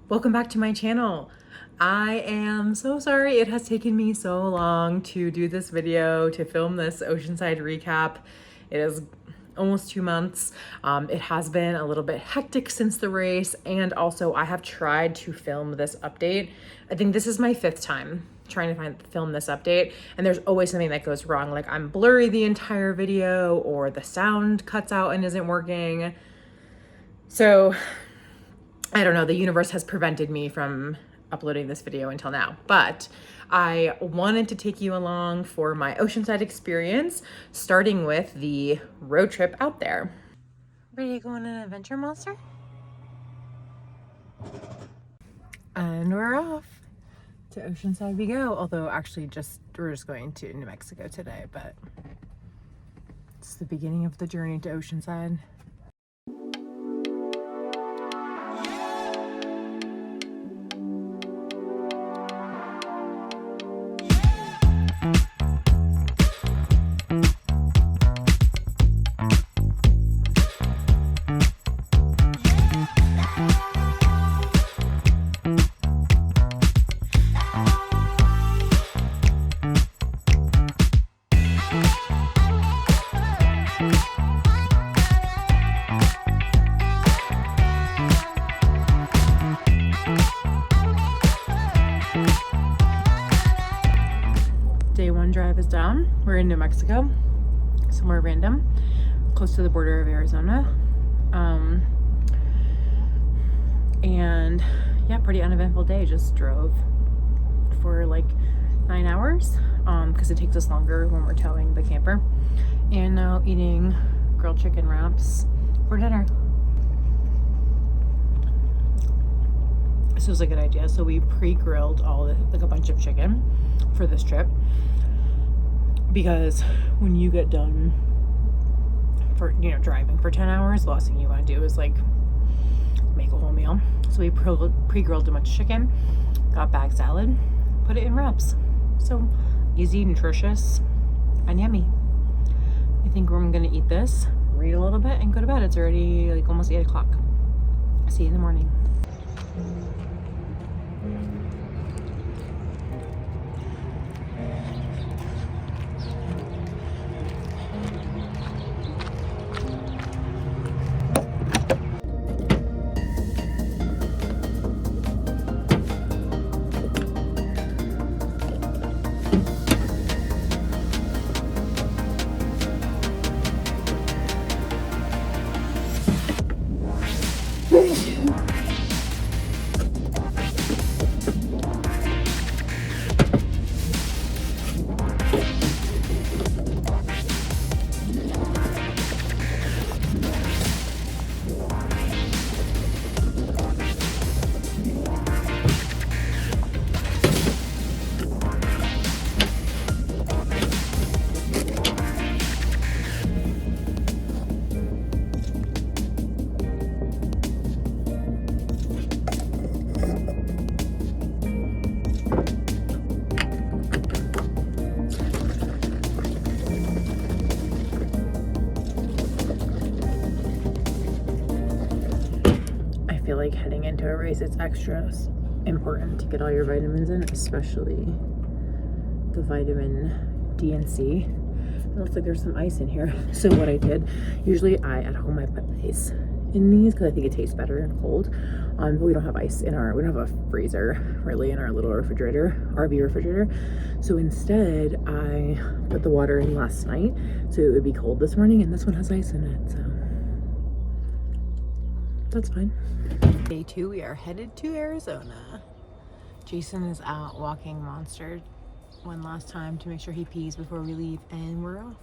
Welcome back to my channel. I am so sorry it has taken me so long to do this video, to film this Oceanside recap. It is almost 2 months. It has been a little bit hectic since the race, and also I have tried to film this update. I think this is my 5th time trying to film this update, and there's always something that goes wrong. Like I'm blurry the entire video, or the sound cuts out and isn't working. So I don't know, the universe has prevented me from uploading this video until now, but I wanted to take you along for my Oceanside experience, starting with the road trip out there. Ready to go on an adventure, monster? And we're off. To Oceanside we go, although actually we're just going to New Mexico today, but it's the beginning of the journey to Oceanside. Day 1 drive is down. We're in New Mexico, somewhere random, close to the border of Arizona. And yeah, pretty uneventful day. Just drove for like 9 hours because it takes us longer when we're towing the camper. And now eating grilled chicken wraps for dinner. This was a good idea. So we pre-grilled like a bunch of chicken for this trip, because when you get done for driving for 10 hours, the last thing you want to do is like make a whole meal. So we pre-grilled a bunch of chicken, got bag salad, put it in wraps. So easy, nutritious, and yummy. I think we're gonna eat this, read a little bit, and go to bed. It's already like almost 8 o'clock. See you in the morning. I feel like heading into a race, it's extra important to get all your vitamins in, especially the vitamin D and C. It looks like there's some ice in here. So what I did, usually at home I put ice in these because I think it tastes better and cold. But we don't have ice we don't have a freezer really in our little refrigerator, RV refrigerator. So instead I put the water in last night so it would be cold this morning, and this one has ice in it, so that's fine. Day 2, we are headed to Arizona. Jason is out walking Monster one last time to make sure he pees before we leave, and we're off.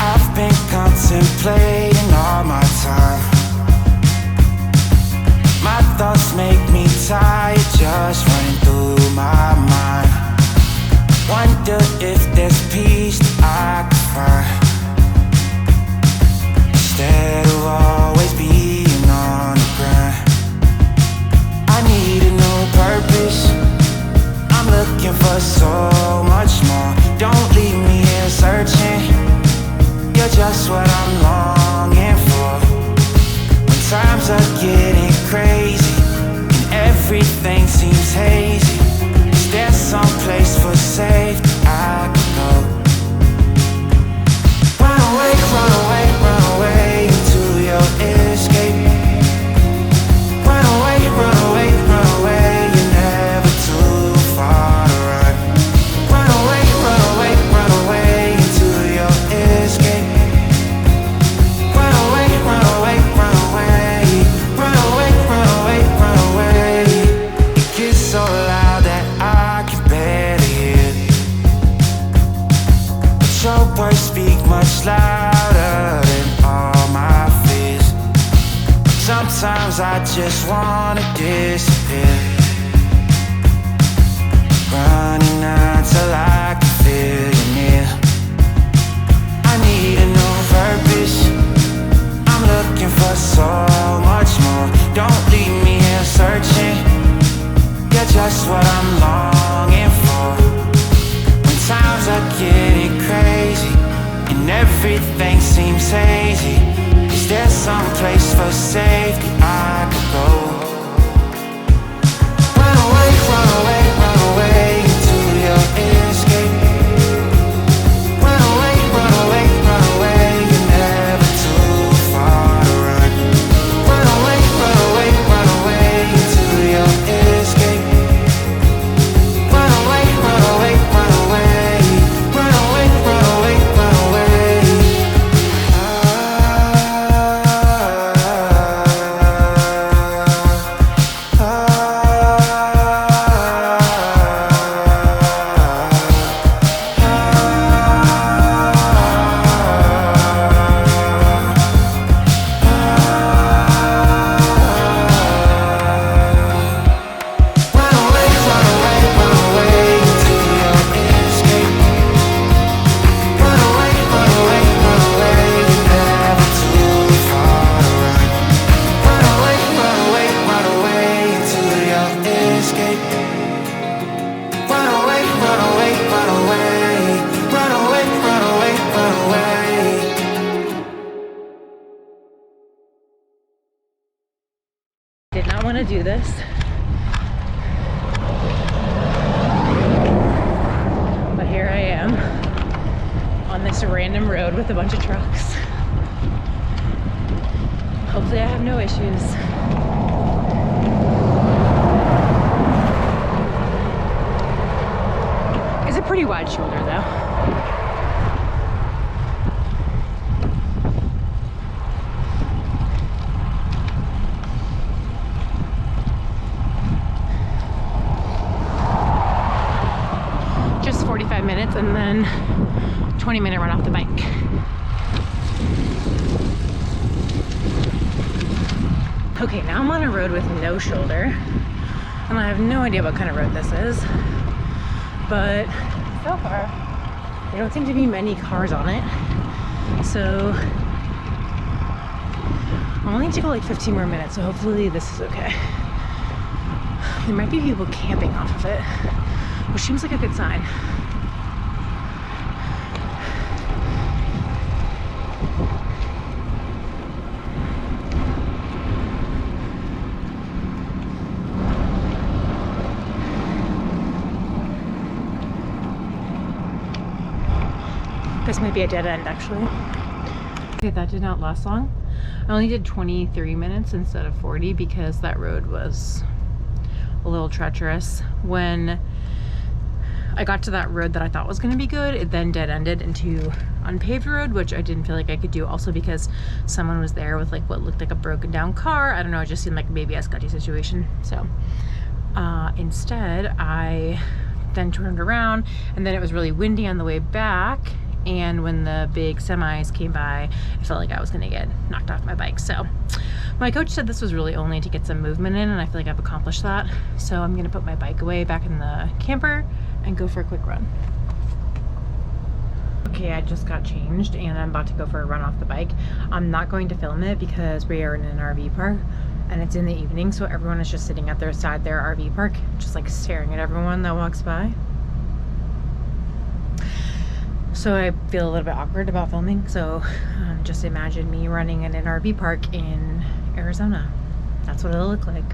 I've been contemplating all my time. My thoughts make me tired, just running through my mind. Wonder if there's peace that I could find, instead of always being on the grind. I need a new purpose, I'm looking for soul. much louder than all my fears. Sometimes I just wanna disappear, running until I can feel you near. I need a new purpose, I'm looking for so much more. Don't leave me here searching, you're just what I'm longing for. When times are getting crazy and everything seems hazy, is there some place for safety I could go? Run away, run away, run away into your escape. Run away, run away, run away, you're never too far to run. Run away, run away, run away into your escape. Run away, run away, run away. Run away, run away, run away. Run away, run away, run away into your escape. Run away, run away, run away, you're never too far to run. Run away, run away, run away into your escape. Run away, run away, run away. Run away, run away, run away. Did not want to do this, but here I am on this random road with a bunch of trucks. Hopefully I have no issues. It's a pretty wide shoulder though. Just 45 minutes and then 20-minute run off the bike. Okay, now I'm on a road with no shoulder, and I have no idea what kind of road this is, but so far there don't seem to be many cars on it, so I'll only need to go like 15 more minutes, so hopefully this is okay. There might be people camping off of it, which seems like a good sign. This might be a dead end actually. Okay, that did not last long. I only did 23 minutes instead of 40 because that road was a little treacherous. When I got to that road that I thought was going to be good, it then dead ended into unpaved road, which I didn't feel like I could do, also because someone was there with like what looked like a broken down car. I don't know, it just seemed like maybe a sketchy situation. So instead I then turned around, and then it was really windy on the way back, and when the big semis came by, I felt like I was gonna get knocked off my bike. So my coach said this was really only to get some movement in, and I feel like I've accomplished that. So I'm gonna put my bike away back in the camper and go for a quick run. Okay, I just got changed and I'm about to go for a run off the bike. I'm not going to film it because we are in an RV park and it's in the evening, so everyone is just sitting at their side their RV park, just like staring at everyone that walks by. So I feel a little bit awkward about filming, so just imagine me running in an RV park in Arizona. That's what it'll look like.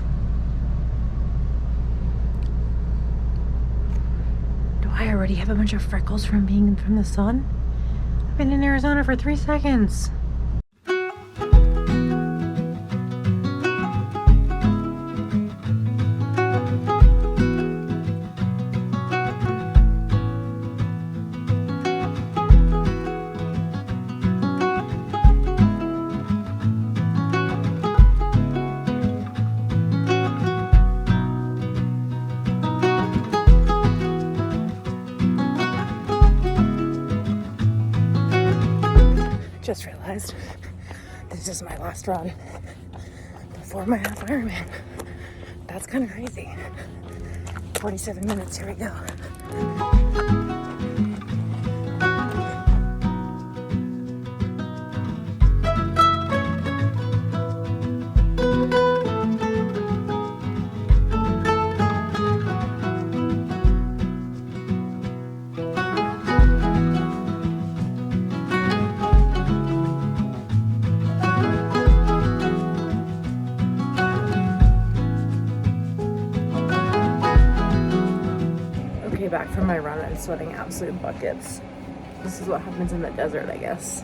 Do I already have a bunch of freckles from being from the sun? I've been in Arizona for 3 seconds. Just realized this is my last run before my half Ironman. That's kind of crazy. 47 minutes, here we go. Back from my run, I'm sweating absolute buckets. This is what happens in the desert, I guess.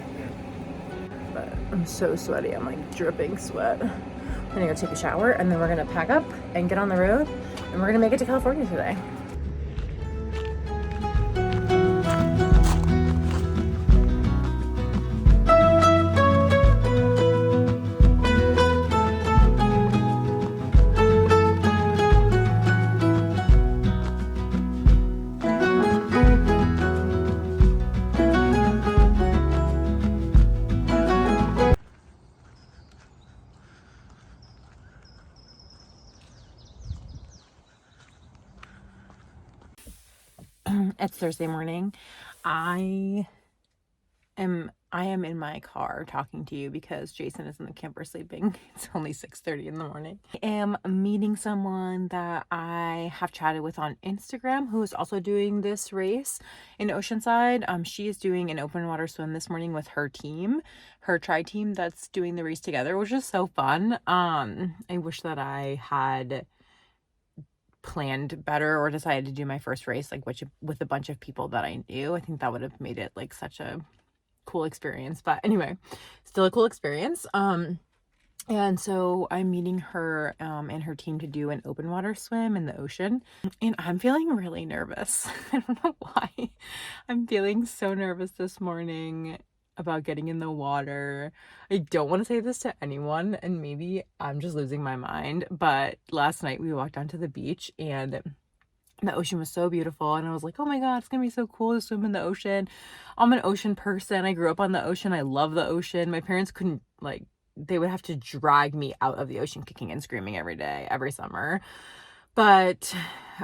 But I'm so sweaty, I'm like dripping sweat. I'm gonna go take a shower and then we're gonna pack up and get on the road and we're gonna make it to California today. It's Thursday morning. I am in my car talking to you because Jason is in the camper sleeping. It's only 6:30 in the morning. I am meeting someone that I have chatted with on Instagram who is also doing this race in Oceanside. She is doing an open water swim this morning with her team, her tri team that's doing the race together, which is so fun. I wish that I had planned better or decided to do my first race like with a bunch of people that I knew. I think that would have made it like such a cool experience, but anyway, still a cool experience. And so I'm meeting her and her team to do an open water swim in the ocean, and I'm feeling really nervous. I don't know why. I'm feeling so nervous this morning about getting in the water. I don't want to say this to anyone, and maybe I'm just losing my mind, but last night we walked down to the beach and the ocean was so beautiful, and I was like, oh my god, it's gonna be so cool to swim in the ocean. I'm an ocean person. I grew up on the ocean. I love the ocean. My parents couldn't, like, they would have to drag me out of the ocean kicking and screaming every day, every summer. But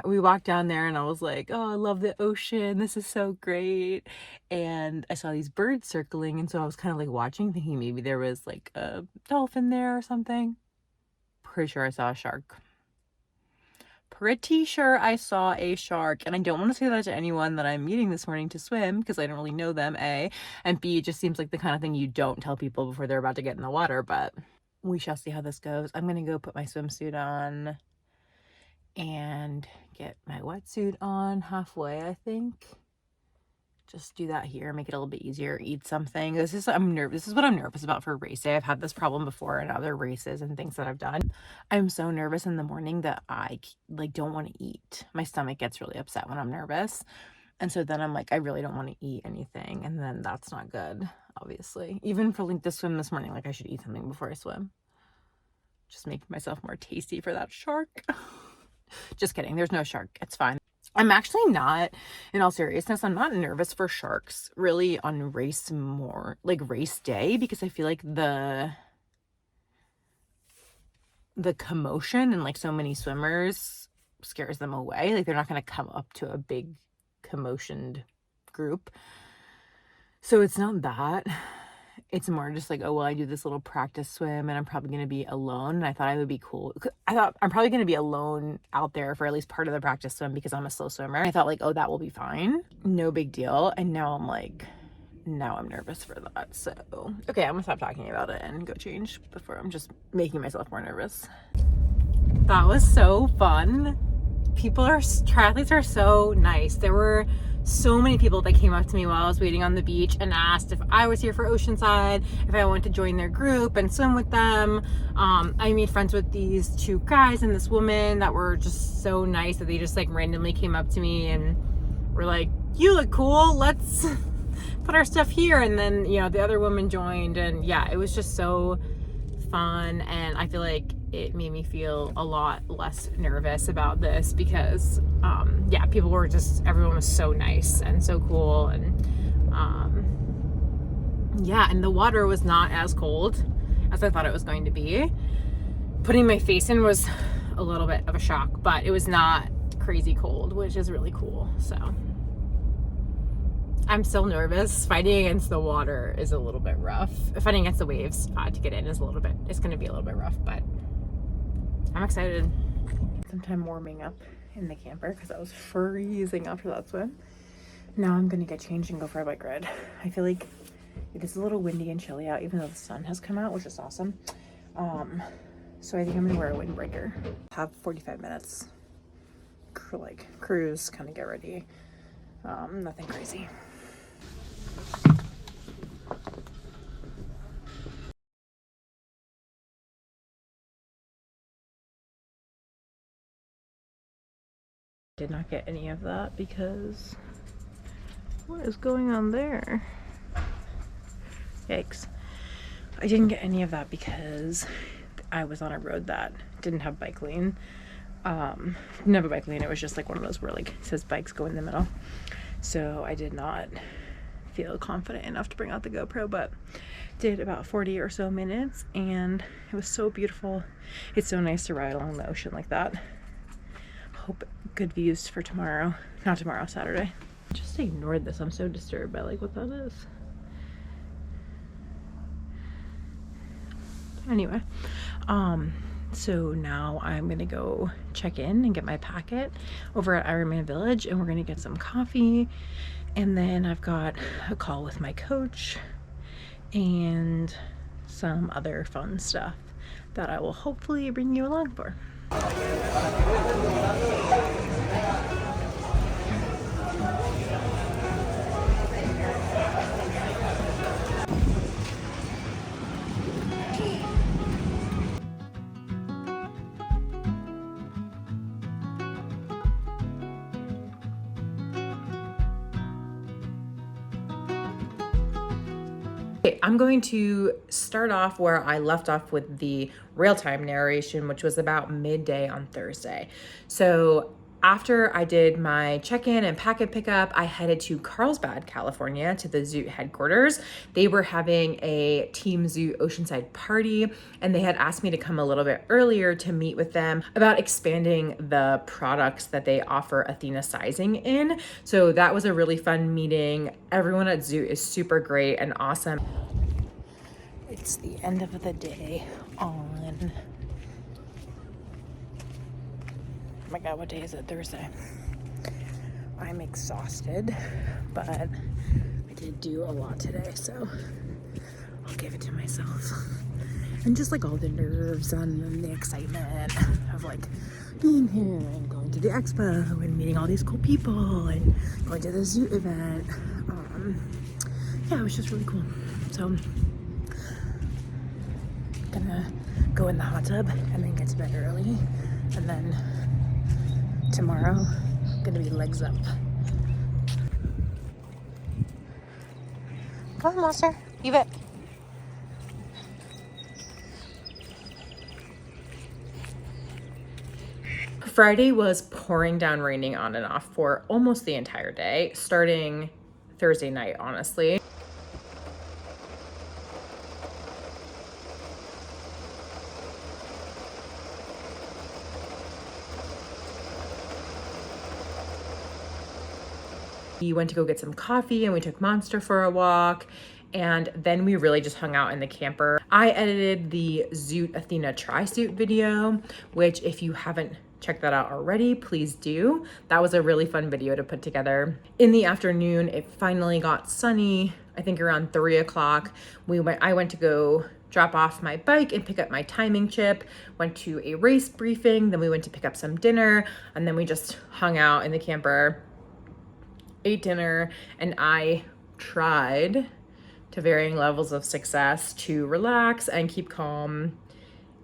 we walked down there and I was like, oh, I love the ocean. This is so great. And I saw these birds circling. And so I was kind of like watching, thinking maybe there was like a dolphin there or something. Pretty sure I saw a shark. Pretty sure I saw a shark. And I don't want to say that to anyone that I'm meeting this morning to swim because I don't really know them, A. And B, it just seems like the kind of thing you don't tell people before they're about to get in the water. But we shall see how this goes. I'm going to go put my swimsuit on and get my wetsuit on halfway, I think. Just do that here, make it a little bit easier, eat something. This is what I'm nervous about for race day. I've had this problem before in other races and things that I've done. I'm so nervous in the morning that I like don't want to eat. My stomach gets really upset when I'm nervous. And so then I'm like, I really don't want to eat anything. And then that's not good, obviously. Even for like the swim this morning, like I should eat something before I swim. Just making myself more tasty for that shark. Just kidding. There's no shark. It's fine. I'm actually not, in all seriousness, I'm not nervous for sharks really on race day, because I feel like the commotion and like so many swimmers scares them away. Like they're not going to come up to a big commotioned group. So it's not that. It's more just like, oh, well, I do this little practice swim and I'm probably going to be alone. And I thought I would be cool. I thought I'm probably going to be alone out there for at least part of the practice swim because I'm a slow swimmer. I thought like, oh, that will be fine. No big deal. And now I'm nervous for that. So, okay, I'm going to stop talking about it and go change before I'm just making myself more nervous. That was so fun. Triathletes are so nice. There were so many people that came up to me while I was waiting on the beach and asked if I was here for Oceanside, if I wanted to join their group and swim with them. I made friends with these two guys and this woman that were just so nice that they just like randomly came up to me and were like, you look cool, let's put our stuff here. And then, you know, the other woman joined, and yeah, it was just so fun. And I feel like it made me feel a lot less nervous about this because yeah, everyone was so nice and so cool, and Yeah, and the water was not as cold as I thought it was going to be. Putting my face in was a little bit of a shock, but it was not crazy cold, which is really cool. So I'm still nervous. Fighting against the water is a little bit rough. Fighting against the waves to get in is it's going to be a little bit rough, but I'm excited. Some time warming up in the camper because I was freezing after that swim. Now I'm going to get changed and go for a bike ride. I feel like it is a little windy and chilly out, even though the sun has come out, which is awesome. So I think I'm going to wear a windbreaker. Have 45 minutes like cruise, kind of get ready. Nothing crazy. Did not get any of that because what is going on there? Yikes. I didn't get any of that because I was on a road that didn't have bike lane. Didn't have a bike lane. It was just like one of those where like it says bikes go in the middle. So I did not feel confident enough to bring out the GoPro, but did about 40 or so minutes, and it was so beautiful. It's so nice to ride along the ocean like that. Hope good views for tomorrow. Not tomorrow, Saturday. Just ignored this. I'm so disturbed by like what that is. Anyway, so now I'm gonna go check in and get my packet over at IRONMAN Village, and we're gonna get some coffee, and then I've got a call with my coach and some other fun stuff that I will hopefully bring you along for. Okay, I'm going to start off where I left off with the real-time narration, which was about midday on Thursday. So after I did my check-in and packet pickup, I headed to Carlsbad, California, to the Zoot headquarters. They were having a Team Zoot Oceanside party, and they had asked me to come a little bit earlier to meet with them about expanding the products that they offer Athena sizing in. So that was a really fun meeting. Everyone at Zoot is super great and awesome. It's the end of the day on... Oh my god, what day is it? Thursday. I'm exhausted, but I did do a lot today, so I'll give it to myself. And just like all the nerves and the excitement of like being here and going to the expo and meeting all these cool people and going to the Zoot event. Yeah, it was just really cool. So I'm gonna go in the hot tub and then get to bed early, and then tomorrow, gonna be legs up. Come on, monster. You bet. Friday was pouring down, raining on and off for almost the entire day, starting Thursday night, honestly. We went to go get some coffee and we took Monster for a walk, and then we really just hung out in the camper. I edited the Zoot Athena tri-suit video, which if you haven't checked that out already, please do. That was a really fun video to put together. In the afternoon, it finally got sunny. I think around 3 o'clock, I went to go drop off my bike and pick up my timing chip, went to a race briefing, then we went to pick up some dinner, and then we just hung out in the camper, ate dinner, and I tried to varying levels of success to relax and keep calm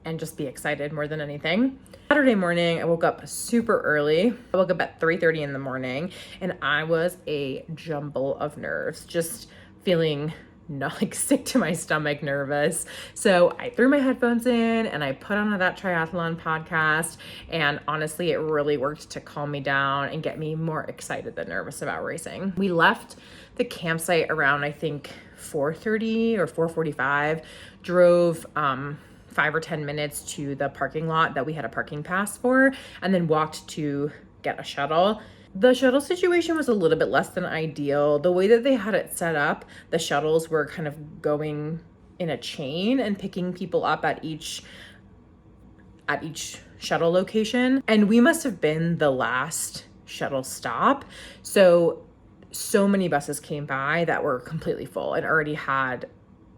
and just be excited more than anything. Saturday morning, I woke up super early. I woke up at 3:30 in the morning, and I was a jumble of nerves, just feeling not like sick to my stomach nervous. So I threw my headphones in and I put on that triathlon podcast, and honestly it really worked to calm me down and get me more excited than nervous about racing. We left the campsite around I think 4:30 or 4:45, drove 5 or 10 minutes to the parking lot that we had a parking pass for, and then walked to get a shuttle. The shuttle situation was a little bit less than ideal. The way that they had it set up, the shuttles were kind of going in a chain and picking people up at each shuttle location. And we must have been the last shuttle stop. So many buses came by that were completely full and already had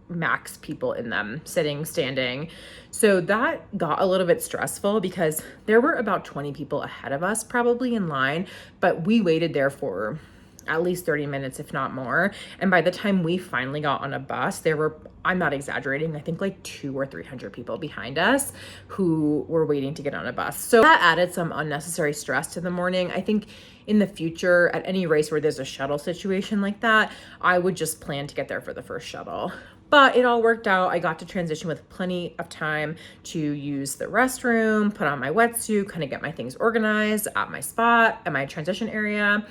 max people in them, sitting, standing. So that got a little bit stressful because there were about 20 people ahead of us probably in line, but we waited there for at least 30 minutes, if not more. And by the time we finally got on a bus, there were, I'm not exaggerating, I think like 200 or 300 people behind us who were waiting to get on a bus. So that added some unnecessary stress to the morning. I think in the future, at any race where there's a shuttle situation like that, I would just plan to get there for the first shuttle. But it all worked out. I got to transition with plenty of time to use the restroom, put on my wetsuit, kind of get my things organized at my spot, at my transition area.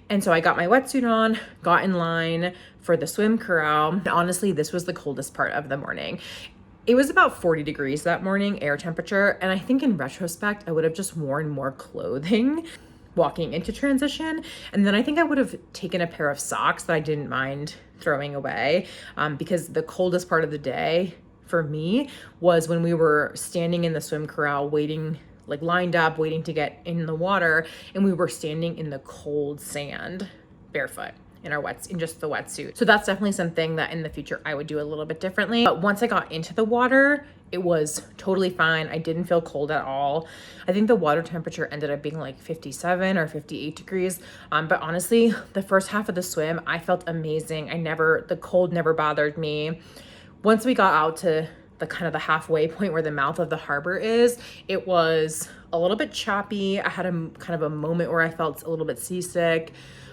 And so I got my wetsuit on, got in line for the swim corral. Honestly, this was the coldest part of the morning. It was about 40 degrees that morning, air temperature. And I think in retrospect, I would have just worn more clothing walking into transition. And then I think I would have taken a pair of socks that I didn't mind throwing away, because the coldest part of the day for me was when we were standing in the swim corral waiting, like lined up, waiting to get in the water, and we were standing in the cold sand barefoot in just the wetsuit. So that's definitely something that in the future I would do a little bit differently. But once I got into the water, it was totally fine. I didn't feel cold at all. I think the water temperature ended up being like 57 or 58 degrees. But honestly, the first half of the swim, I felt amazing. The cold never bothered me. Once we got out to the kind of the halfway point where the mouth of the harbor is, it was a little bit choppy. I had a kind of a moment where I felt a little bit seasick.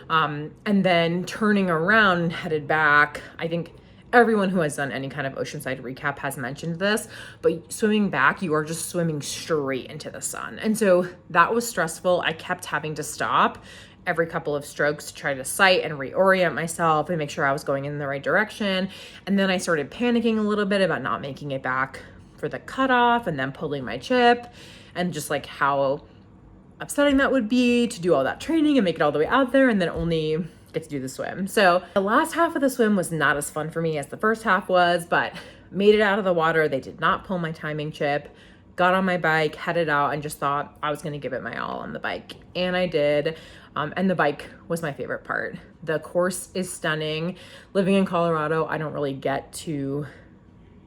And then turning around and headed back, I think everyone who has done any kind of Oceanside recap has mentioned this, but swimming back, you are just swimming straight into the sun. And so that was stressful. I kept having to stop every couple of strokes to try to sight and reorient myself and make sure I was going in the right direction. And then I started panicking a little bit about not making it back for the cutoff and then pulling my chip, and just like how upsetting that would be to do all that training and make it all the way out there and then only get to do the swim. So the last half of the swim was not as fun for me as the first half was, but made it out of the water. They did not pull my timing chip. Got on my bike, headed out, and just thought I was going to give it my all on the bike. And I did. And the bike was my favorite part. The course is stunning. Living in Colorado, I don't really get to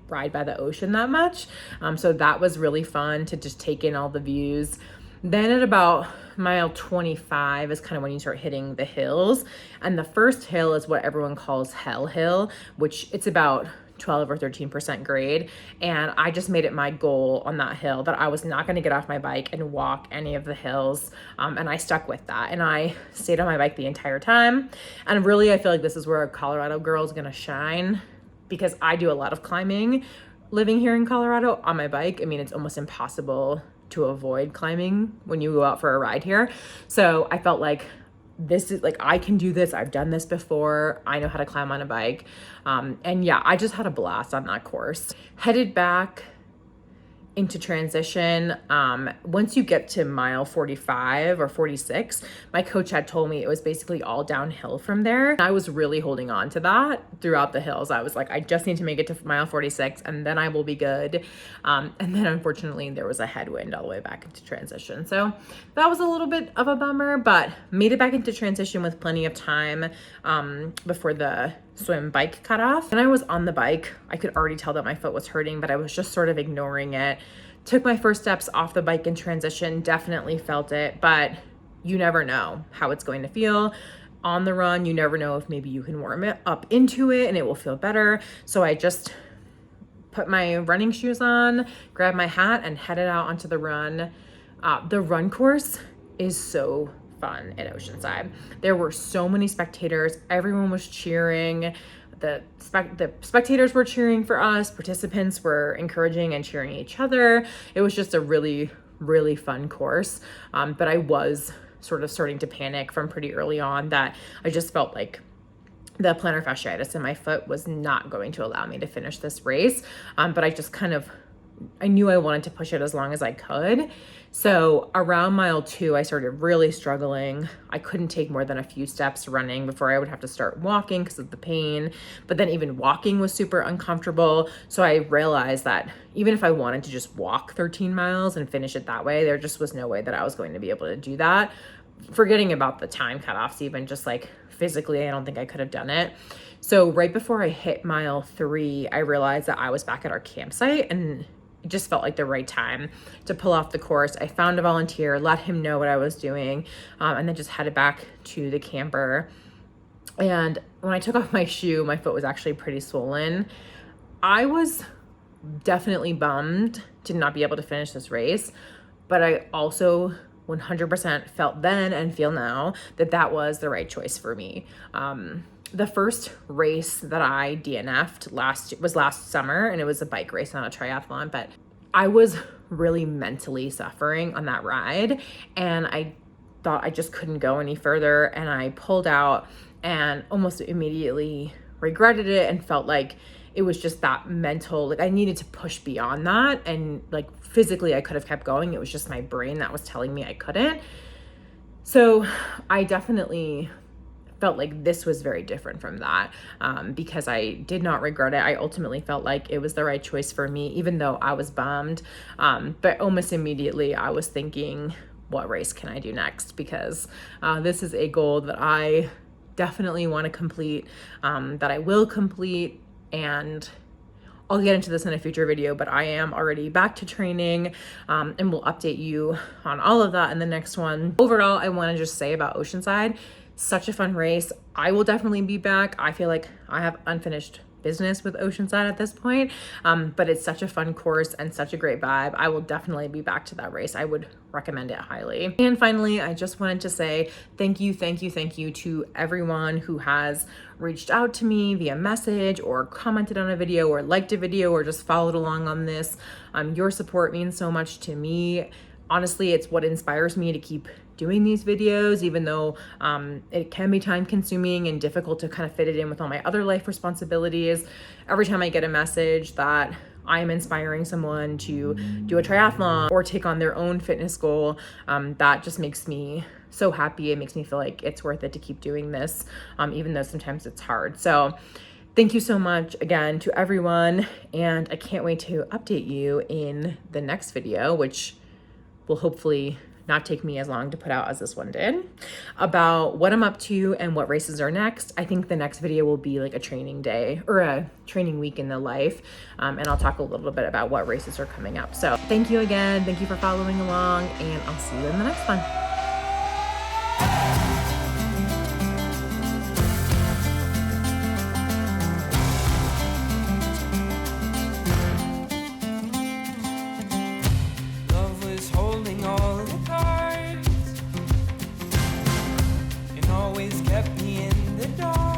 ride by the ocean that much. So that was really fun to just take in all the views. Then at about mile 25 is kind of when you start hitting the hills. And the first hill is what everyone calls Hell Hill, which it's about 12 or 13% grade. And I just made it my goal on that hill that I was not going to get off my bike and walk any of the hills. And I stuck with that. And I stayed on my bike the entire time. And really, I feel like this is where a Colorado girl is going to shine, because I do a lot of climbing living here in Colorado on my bike. I mean, it's almost impossible to avoid climbing when you go out for a ride here. So I felt like this is like, I can do this. I've done this before. I know how to climb on a bike. And yeah, I just had a blast on that course. Headed back into transition. Once you get to mile 45 or 46, my coach had told me it was basically all downhill from there. And I was really holding on to that throughout the hills. I was like, I just need to make it to mile 46 and then I will be good. And then unfortunately there was a headwind all the way back into transition. So that was a little bit of a bummer, but made it back into transition with plenty of time before the swim bike cut off. When I was on the bike, I could already tell that my foot was hurting, but I was just sort of ignoring it. Took my first steps off the bike in transition, definitely felt it, but you never know how it's going to feel. On the run, you never know if maybe you can warm it up into it and it will feel better. So I just put my running shoes on, grabbed my hat, and headed out onto the run. The run course is so fun at Oceanside. There were so many spectators. Everyone was cheering. the spectators were cheering for us, participants were encouraging and cheering each other. It was just a really, really fun course. But I was sort of starting to panic from pretty early on that I just felt like the plantar fasciitis in my foot was not going to allow me to finish this race. But I knew I wanted to push it as long as I could. So around mile 2, I started really struggling. I couldn't take more than a few steps running before I would have to start walking because of the pain. But then even walking was super uncomfortable. So I realized that even if I wanted to just walk 13 miles and finish it that way, there just was no way that I was going to be able to do that. Forgetting about the time cutoffs, even just like physically, I don't think I could have done it. So right before I hit mile 3, I realized that I was back at our campsite, and it just felt like the right time to pull off the course. I found a volunteer, let him know what I was doing, and then just headed back to the camper. And when I took off my shoe, my foot was actually pretty swollen. I was definitely bummed to not be able to finish this race, but I also 100% felt then and feel now that that was the right choice for me. The first race that I DNF'd was last summer, and it was a bike race, not a triathlon, but I was really mentally suffering on that ride, and I thought I just couldn't go any further, and I pulled out and almost immediately regretted it and felt like it was just that mental, like I needed to push beyond that, and like physically I could have kept going. It was just my brain that was telling me I couldn't. So I definitely felt like this was very different from that, because I did not regret it. I ultimately felt like it was the right choice for me, even though I was bummed. But almost immediately I was thinking, what race can I do next? Because this is a goal that I definitely want to complete, that I will complete. And I'll get into this in a future video, but I am already back to training, and we'll update you on all of that in the next one. Overall, I want to just say about Oceanside, such a fun race. I will definitely be back. I feel like I have unfinished business with Oceanside at this point, but it's such a fun course and such a great vibe. I will definitely be back to that race. I would recommend it highly. And finally, I just wanted to say thank you to everyone who has reached out to me via message or commented on a video or liked a video or just followed along on this. Your support means so much to me. Honestly, it's what inspires me to keep doing these videos, even though it can be time consuming and difficult to kind of fit it in with all my other life responsibilities. Every time I get a message that I'm inspiring someone to do a triathlon or take on their own fitness goal, that just makes me so happy. It makes me feel like it's worth it to keep doing this, even though sometimes it's hard. So thank you so much again to everyone, and I can't wait to update you in the next video, which will hopefully not take me as long to put out as this one did, about what I'm up to and what races are next. I think the next video will be like a training day or a training week in the life, and I'll talk a little bit about what races are coming up. So thank you again. Thank you for following along, and I'll see you in the next one. Always kept me in the dark.